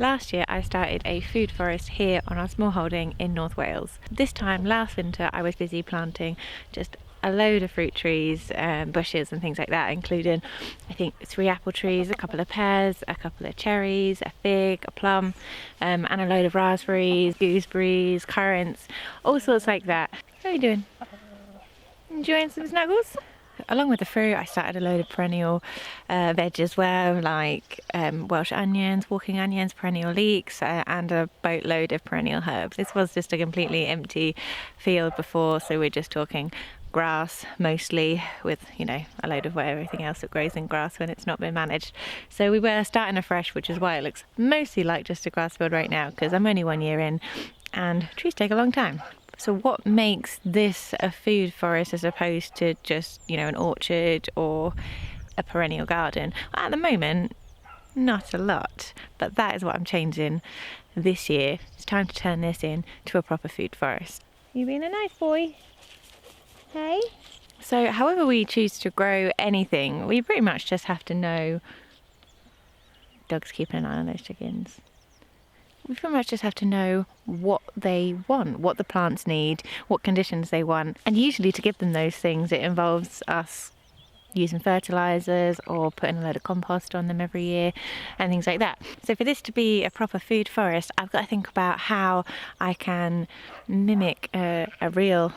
Last year I started a food forest here on our small holding in North Wales. This time last winter I was busy planting just a load of fruit trees, bushes and things like that, including I think 3 apple trees, a couple of pears, a couple of cherries, a fig, a plum, and a load of raspberries, gooseberries, currants, all sorts like that. How are you doing? Enjoying some snuggles? Along with the fruit, I started a load of perennial veg as well, like Welsh onions, walking onions, perennial leeks, and a boatload of perennial herbs. This was just a completely empty field before, so we're just talking grass mostly, with a load of everything else that grows in grass when it's not been managed. So we were starting afresh, which is why it looks mostly like just a grass field right now, because I'm only 1 year in and trees take a long time. So what makes this a food forest as opposed to just, an orchard or a perennial garden? At the moment, not a lot, but that is what I'm changing this year. It's time to turn this into a proper food forest. You being a nice boy? Hey? So however we choose to grow anything, we pretty much just have to know. Doug's keeping an eye on those chickens. We pretty much just have to know what they want, what the plants need, what conditions they want. And usually to give them those things, it involves us using fertilizers or putting a load of compost on them every year and things like that. So for this to be a proper food forest, I've got to think about how I can mimic a real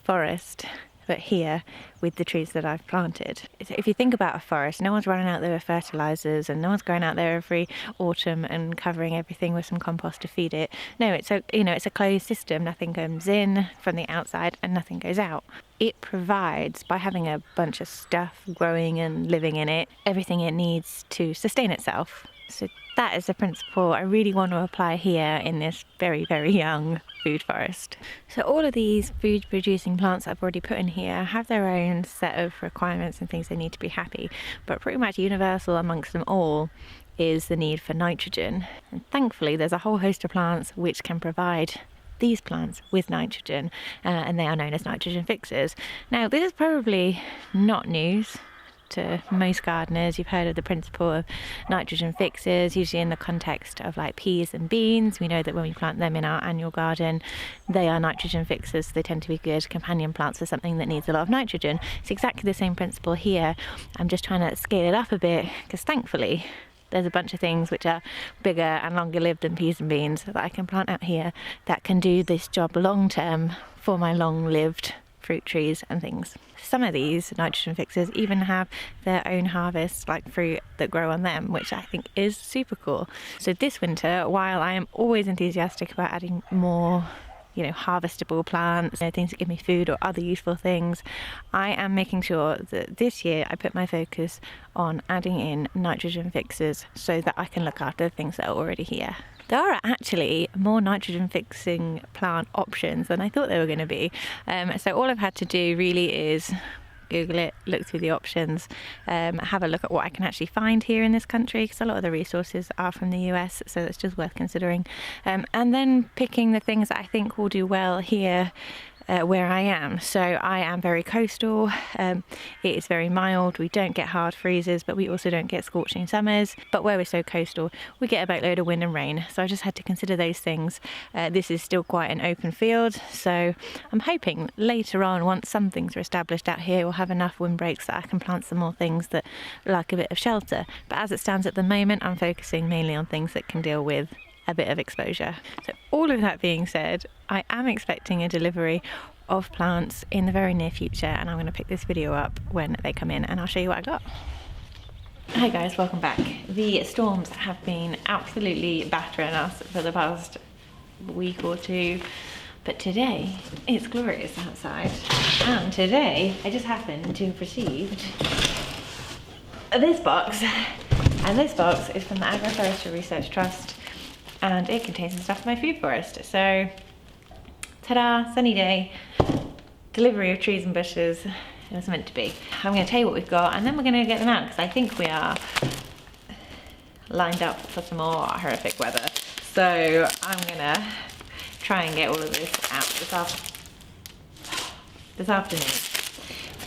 forest, but here with the trees that I've planted. If you think about a forest, no one's running out there with fertilizers and no one's going out there every autumn and covering everything with some compost to feed it. No, it's a closed system. Nothing comes in from the outside and nothing goes out. It provides, by having a bunch of stuff growing and living in it, everything it needs to sustain itself. So that is the principle I really want to apply here in this very, very young food forest. So all of these food producing plants I've already put in here have their own set of requirements and things they need to be happy, but pretty much universal amongst them all is the need for nitrogen. And thankfully there's a whole host of plants which can provide these plants with nitrogen, and they are known as nitrogen fixers. Now this is probably not news to most gardeners. You've heard of the principle of nitrogen fixers, usually in the context of like peas and beans. We know that when we plant them in our annual garden, they are nitrogen fixers. They tend to be good companion plants for something that needs a lot of nitrogen. It's exactly the same principle here. I'm just trying to scale it up a bit because thankfully there's a bunch of things which are bigger and longer lived than peas and beans that I can plant out here that can do this job long term for my long lived fruit trees and things. Some of these nitrogen fixers even have their own harvests, like fruit that grow on them, which I think is super cool. So this winter, while I am always enthusiastic about adding more harvestable plants, things that give me food or other useful things, I am making sure that this year I put my focus on adding in nitrogen fixers so that I can look after the things that are already here. There are actually more nitrogen fixing plant options than I thought there were going to be. So all I've had to do really is Google it, look through the options, have a look at what I can actually find here in this country, because a lot of the resources are from the US, so it's just worth considering. And then picking the things that I think will do well here where I am. So I am very coastal, it is very mild, we don't get hard freezes, but we also don't get scorching summers. But where we're so coastal, we get a boatload of wind and rain. So I just had to consider those things. This is still quite an open field, so I'm hoping later on, once some things are established out here, we'll have enough windbreaks that I can plant some more things that like a bit of shelter. But as it stands at the moment, I'm focusing mainly on things that can deal with a bit of exposure. So all of that being said, I am expecting a delivery of plants in the very near future, and I'm going to pick this video up when they come in and I'll show you what I got. Hi guys, welcome back. The storms have been absolutely battering us for the past week or two, but today it's glorious outside, and today I just happened to have received this box, and this box is from the Agroforestry Research Trust, and it contains some stuff for my food forest. So ta-da, sunny day, delivery of trees and bushes. It was meant to be. I'm going to tell you what we've got, and then we're going to get them out, because I think we are lined up for some more horrific weather. So I'm going to try and get all of this out this afternoon.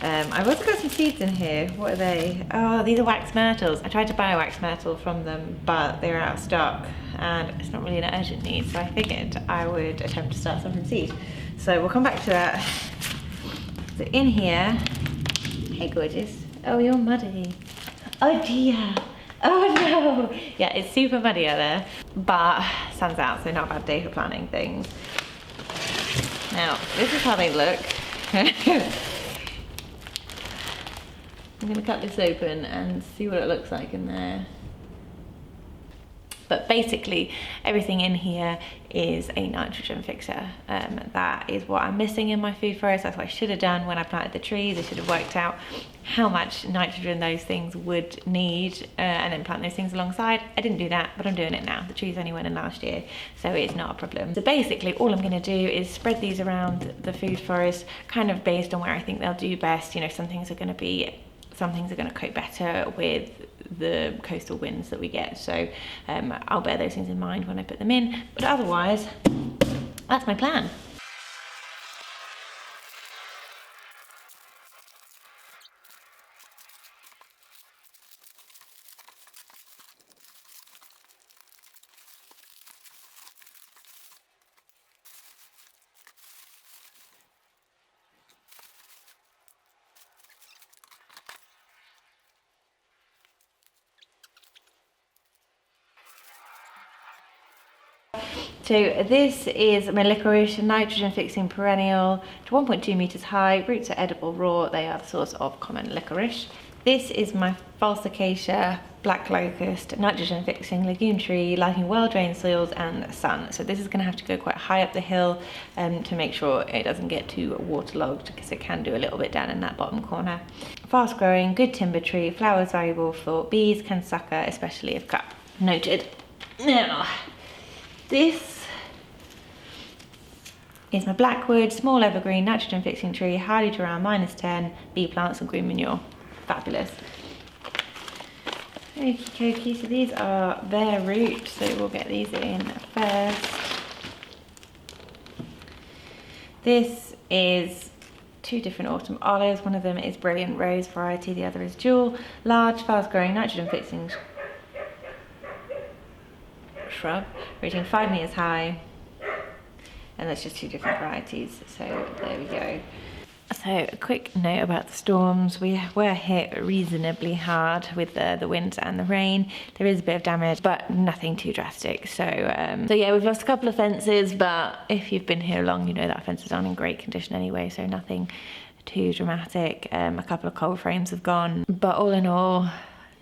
I've also got some seeds in here. What are they? Oh, these are wax myrtles. I tried to buy a wax myrtle from them, but they're out of stock. and it's not really an urgent need, so I figured I would attempt to start some from seed. So we'll come back to that. So in here, hey gorgeous. Oh, you're muddy. Oh dear. Oh no. Yeah, it's super muddy out there, but sun's out, so not a bad day for planting things. Now, this is how they look. I'm gonna cut this open and see what it looks like in there. But basically, everything in here is a nitrogen fixer. That is what I'm missing in my food forest. That's what I should have done when I planted the trees. I should have worked out how much nitrogen those things would need and then plant those things alongside. I didn't do that, but I'm doing it now. The trees only went in last year, so it's not a problem. So basically, all I'm gonna do is spread these around the food forest, kind of based on where I think they'll do best. You know, some things are gonna cope better with the coastal winds that we get, so I'll bear those things in mind when I put them in, but otherwise that's my plan. So this is my licorice, a nitrogen fixing perennial, to 1.2 meters high. Roots are edible raw. They are the source of common licorice. This is my false acacia, black locust, nitrogen fixing legume tree, liking well drained soils and sun. So this is going to have to go quite high up the hill to make sure it doesn't get too waterlogged, because it can do a little bit down in that bottom corner. Fast growing, good timber tree, flowers valuable for bees, can sucker, especially if cut. Noted. Now, this is my blackwood, small evergreen, nitrogen fixing tree, highly to around -10, bee plants and green manure. Fabulous. Okie dokie, so these are bare roots, so we'll get these in first. This is 2 different autumn olives. One of them is brilliant rose variety, the other is jewel. Large, fast growing, nitrogen fixing shrub, reaching 5 meters high. And that's just 2 different varieties, so there we go. So a quick note about the storms. We were hit reasonably hard with the winds and the rain. There is a bit of damage, but nothing too drastic. So yeah, we've lost a couple of fences, but if you've been here long, you know that fences aren't in great condition anyway, so nothing too dramatic. A couple of cold frames have gone, but all in all,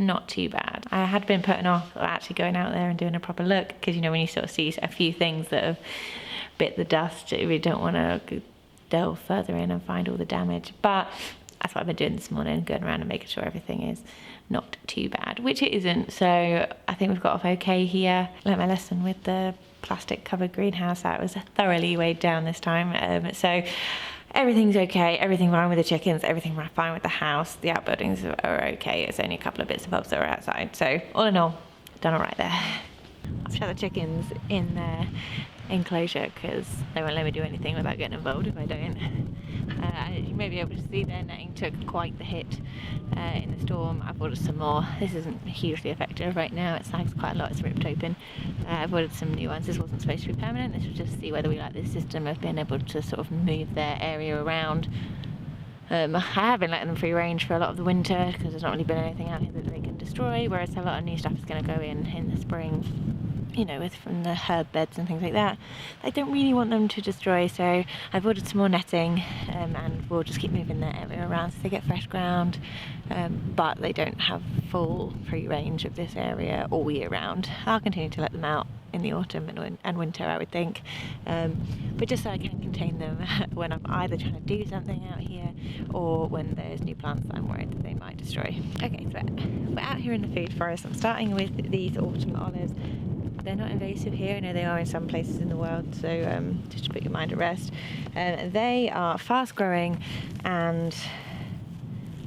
not too bad. I had been putting off actually going out there and doing a proper look, because you know, when you sort of see a few things that have bit the dust, we don't want to delve further in and find all the damage, but that's what I've been doing this morning, going around and making sure everything is not too bad, which it isn't. So I think we've got off okay here. Learned my lesson with the plastic covered greenhouse. That was thoroughly weighed down this time, so everything's okay, everything fine with the chickens, everything fine with the house. The outbuildings are okay. It's only a couple of bits and bobs that are outside, so all in all, done all right there. I've shut the chickens in their enclosure because they won't let me do anything without getting involved if I don't. You may be able to see their netting took quite the hit in the storm. I've ordered some more. This isn't hugely effective right now. It sags quite a lot. It's ripped open. I've ordered some new ones. This wasn't supposed to be permanent. This was just to see whether we like this system of being able to sort of move their area around. I have been letting them free range for a lot of the winter because there's not really been anything out here that they can destroy, whereas a lot of new stuff is going to go in the spring, you know, with from the herb beds and things like that. I don't really want them to destroy, so I've ordered some more netting, and we'll just keep moving their area around so they get fresh ground, but they don't have full free range of this area all year round. I'll continue to let them out in the autumn and winter, I would think, but just so I can contain them when I'm either trying to do something out here or when there's new plants that I'm worried that they might destroy. Okay, so we're out here in the food forest. I'm starting with these autumn olives. They're not invasive here. I know they are in some places in the world, so just to put your mind at rest. They are fast growing and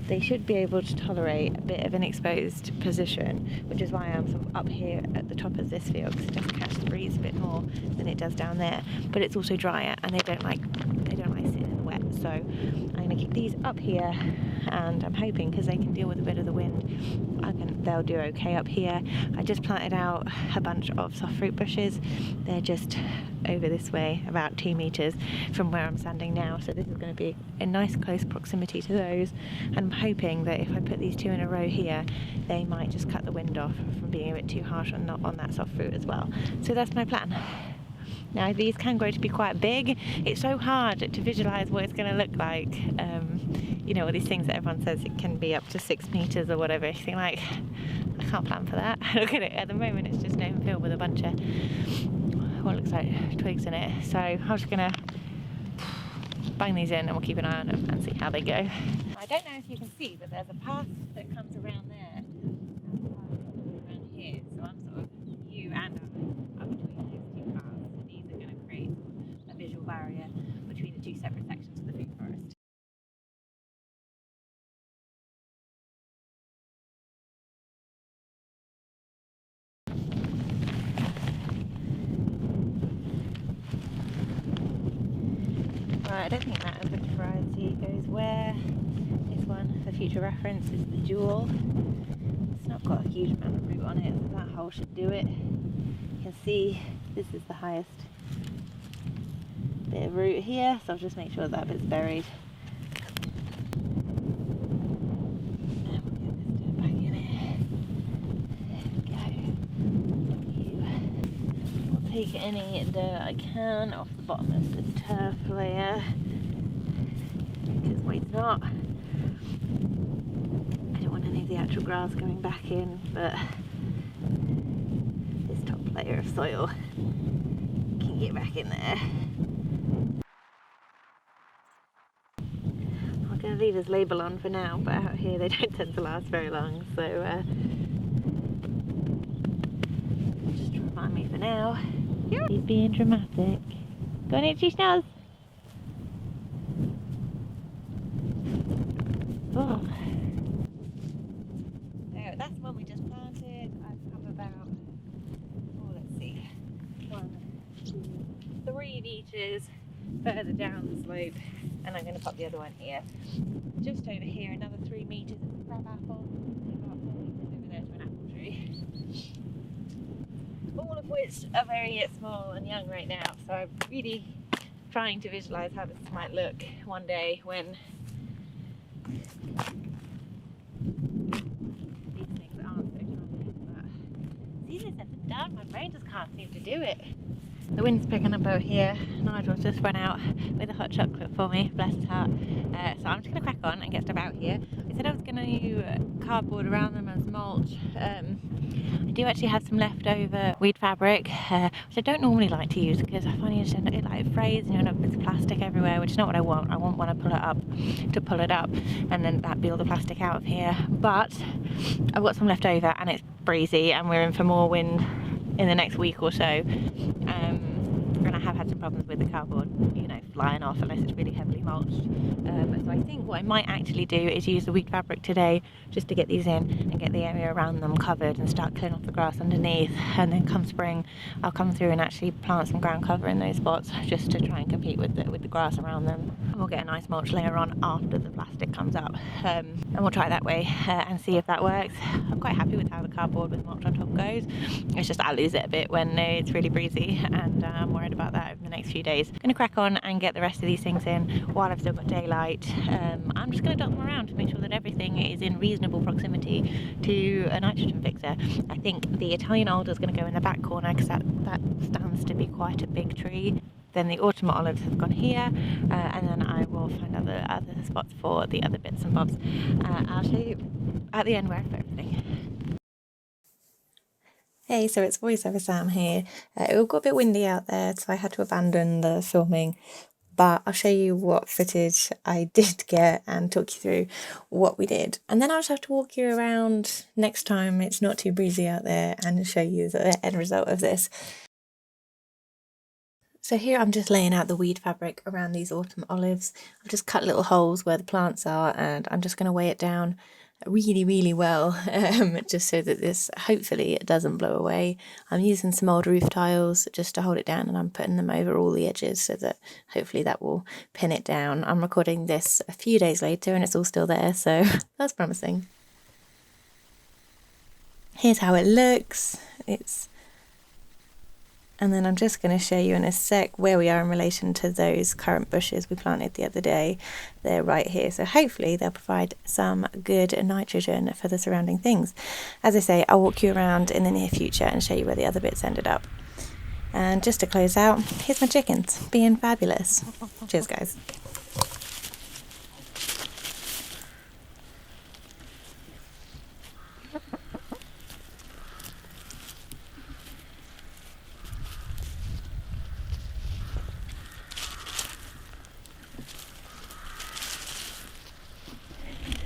they should be able to tolerate a bit of an exposed position, which is why I'm sort of up here at the top of this field, because it does catch the breeze a bit more than it does down there. But it's also drier, and they don't like sitting in the wet. So I'm going to keep these up here, and I'm hoping because they can deal with a bit of the wind, they'll do okay up here. I just planted out a bunch of soft fruit bushes. They're just over this way, about 2 meters from where I'm standing now, so this is going to be a nice close proximity to those. And I'm hoping that if I put these 2 in a row here, they might just cut the wind off from being a bit too harsh on that soft fruit as well. So that's my plan. Now these can grow to be quite big. It's so hard to visualize what it's going to look like. You know, all these things that everyone says it can be up to 6 meters or whatever. You think like, I can't plan for that. Look at it, at the moment it's just an open field with a bunch of what looks like twigs in it. So I'm just going to bang these in and we'll keep an eye on them and see how they go. I don't know if you can see, but there's a path that comes around there and a path around here. So I'm sort of you and I between those 2 paths. So these are going to create a visual barrier between the 2 separate sections of the food forest. Right, I don't think that open variety goes where. This one, for future reference, is the jewel. It's not got a huge amount of root on it, so that hole should do it. You can see this is the highest bit of root here, so I'll just make sure that bit's buried. And we'll get this dirt back in here. There we go. I'll take any dirt I can off the bottom of the turf layer, because why not? I don't want any of the actual grass going back in, but this top layer of soil can get back in there. I'm going to leave this label on for now, but out here they don't tend to last very long, so just remind me for now. He's being dramatic. Go on, itchy snaz. Oh. So that's the one we just planted. I've come about, let's see, 1, 2, 3 meters further down the slope, and I'm going to pop the other one here. Just over here, another 3 meters of a crab apple, and about 4 meters over there to an apple tree. All of which are very small and young right now, so I'm really trying to visualize how this might look one day when these things aren't so challenging. But it's easier said than done. My brain just can't seem to do it. The wind's picking up over here. Nigel's just run out with a hot chocolate for me, bless his heart. So I'm just going to crack on and get stuff out here. I said I was going to use cardboard around them as mulch. I do actually have some leftover weed fabric, which I don't normally like to use because I find you just end up, it like frays and you end up with plastic everywhere, which is not what I want. I want when I pull it up, and then that be all the plastic out of here. But I've got some left over and it's breezy and we're in for more wind in the next week or so. And I have had some problems with the cardboard, you know, flying off unless it's really heavily mulched. So I think what I might actually do is use the weed fabric today just to get these in and get the area around them covered and start clearing off the grass underneath, and then come spring I'll come through and actually plant some ground cover in those spots just to try and compete with the grass around them, and we'll get a nice mulch layer on after the plastic comes up, and we'll try it that way and see if that works. I'm quite happy with how the cardboard with mulch on top goes. It's just I lose it a bit when it's really breezy, and I'm worried about that over the next few days. I'm going to crack on and get the rest of these things in while I've still got daylight. I'm just going to dot them around to make sure that everything is in reasonable proximity to a nitrogen fixer. I think the Italian alder is going to go in the back corner because that stands to be quite a big tree. Then the autumn olives have gone here, and then I will find other spots for the other bits and bobs. I'll show you at the end where I put everything. Hey, so it's voiceover Sam here. It got a bit windy out there, so I had to abandon the filming, but I'll show you what footage I did get and talk you through what we did. And then I'll just have to walk you around next time it's not too breezy out there and show you the end result of this. So here I'm just laying out the weed fabric around these autumn olives. I've just cut little holes where the plants are, and I'm just going to weigh it down really well, just so that this hopefully it doesn't blow away. I'm using some old roof tiles just to hold it down, and I'm putting them over all the edges so that hopefully that will pin it down. I'm recording this a few days later and it's all still there, so that's promising. Here's how it looks. And then I'm just going to show you in a sec where we are in relation to those currant bushes we planted the other day. They're right here, so hopefully they'll provide some good nitrogen for the surrounding things. As I say, I'll walk you around in the near future and show you where the other bits ended up. And just to close out, here's my chickens being fabulous. Cheers, guys.